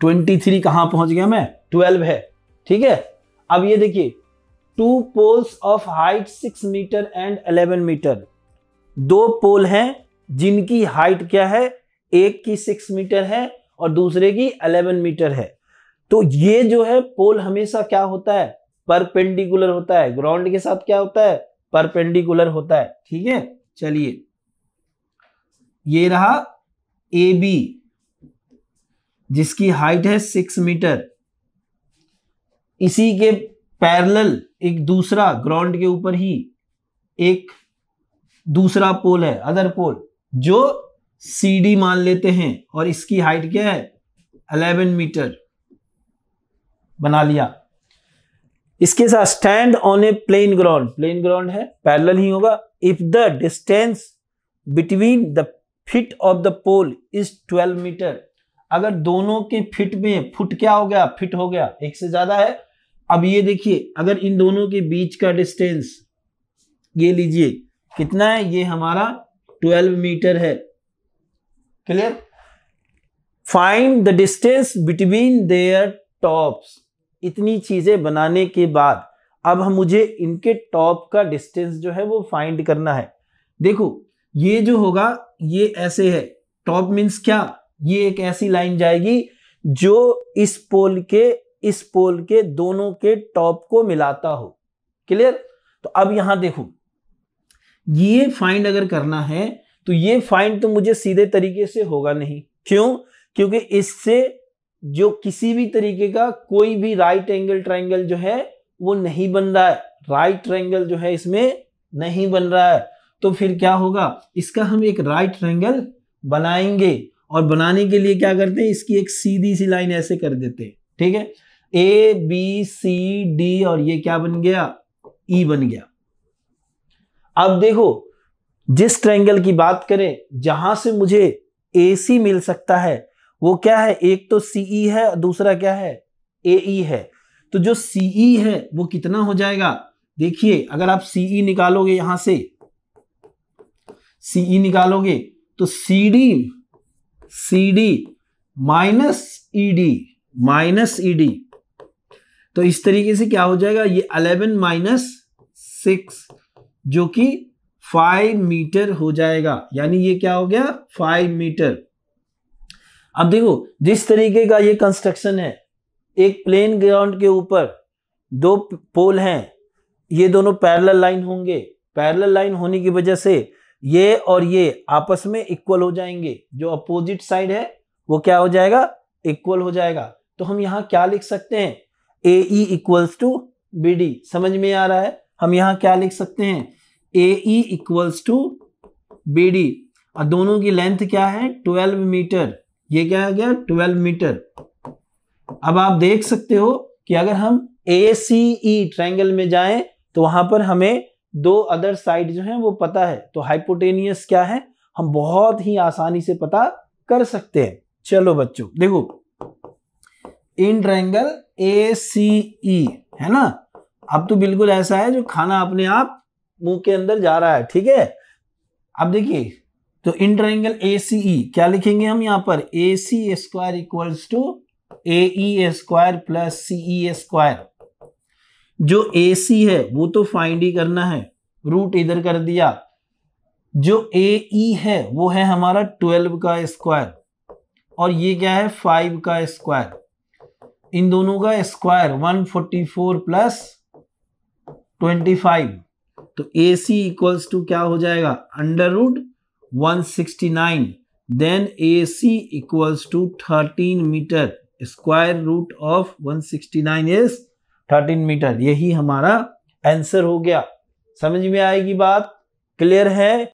23 कहाँ पहुंच गया मैं, 12 है, ठीक है। अब ये देखिए, 2 poles of height 6 metre and 11 metre, 2 pole हैं जिनकी हाइट क्या है, एक की 6 मीटर है और दूसरे की 11 मीटर है। तो ये जो है पोल हमेशा क्या होता है, परपेंडिकुलर होता है, ग्राउंड के साथ क्या होता है, परपेंडिकुलर होता है, ठीक है। चलिए, ये रहा ए बी जिसकी हाइट है 6 मीटर, इसी के पैरेलल एक दूसरा ग्राउंड के ऊपर ही एक दूसरा पोल है, अदर पोल, जो सी डी मान लेते हैं और इसकी हाइट क्या है, 11 मीटर, बना लिया। इसके साथ stand on a plane ground, plane ground है, पैरेलल ही होगा। If the distance between the feet of the pole is 12 metre, अगर दोनों के फिट में, फुट क्या हो गया, फिट हो गया, एक से ज्यादा है। अब ये देखिए, अगर इन दोनों के बीच का डिस्टेंस ये लीजिए कितना है, ये हमारा 12 मीटर है, clear. Find the distance between their tops, इतनी चीजें बनाने के बाद अब हम मुझे इनके टॉप का डिस्टेंस जो है वो फाइंड करना है। देखो ये जो होगा ये ऐसे है, टॉप मीन्स क्या, ये एक ऐसी लाइन जाएगी जो इस पोल के दोनों के टॉप को मिलाता हो, क्लियर। तो अब यहां देखो, ये फाइंड अगर करना है तो ये फाइंड तो मुझे सीधे तरीके से होगा नहीं, क्यों, क्योंकि इससे जो किसी भी तरीके का कोई भी राइट एंगल ट्रायंगल जो है वो नहीं बन रहा है, राइट ट्रायंगल जो है इसमें नहीं बन रहा है। तो फिर क्या होगा, इसका हम एक राइट ट्रायंगल बनाएंगे, और बनाने के लिए क्या करते हैं, इसकी एक सीधी सी लाइन ऐसे कर देते हैं, ठीक है। ए बी सी डी और ये क्या बन गया, ई बन गया। अब देखो, जिस ट्रायंगल की बात करें जहां से मुझे ए सी मिल सकता है वो क्या है, एक तो सीई है, दूसरा क्या है, एई है। तो जो सीई है वो कितना हो जाएगा, देखिए अगर आप सीई निकालोगे, यहां से सीई निकालोगे तो सीडी माइनस ईडी, तो इस तरीके से क्या हो जाएगा, ये 11 माइनस 6 जो कि 5 मीटर हो जाएगा, यानी ये क्या हो गया, 5 मीटर। अब देखो, जिस तरीके का ये कंस्ट्रक्शन है, एक प्लेन ग्राउंड के ऊपर 2 पोल हैं, ये दोनों पैरेलल लाइन होंगे, पैरेलल लाइन होने की वजह से ये और ये आपस में इक्वल हो जाएंगे, जो अपोजिट साइड है वो क्या हो जाएगा, इक्वल हो जाएगा। तो हम यहाँ क्या लिख सकते हैं, A E equals to B D, समझ में आ रहा है। हम यहाँ क्या लिख सकते हैं, A E equals to B D, और दोनों की लेंथ क्या है, 12 मीटर, ये क्या आ गया, 12 मीटर। अब आप देख सकते हो कि अगर हम ए सी ई ट्रायंगल में जाएं तो वहां पर हमें 2 अदर साइड जो हैं वो पता है, तो हाइपोटेनियस क्या है हम बहुत ही आसानी से पता कर सकते हैं। चलो बच्चों देखो, इन ट्रायंगल ए सी ई है ना, अब तो बिल्कुल ऐसा है जो खाना अपने आप मुंह के अंदर जा रहा है, ठीक है। अब देखिए, तो इन ट्रायंगल ए सी ई क्या लिखेंगे हम यहाँ पर, A C square equals to A E square plus C E square. जो ए सी है वो तो फाइंड ही करना है, रूट इधर कर दिया। जो ए ई है वो है हमारा 12 का स्क्वायर, और ये क्या है, 5 का स्क्वायर। इन दोनों का स्क्वायर 144 प्लस 25, तो ए सी इक्वल्स टू क्या हो जाएगा, under root 169, then A C equals to 13 metre, square root of 169 is 13 metre. यही हमारा आंसर हो गया। समझ में आएगी बात, क्लियर है।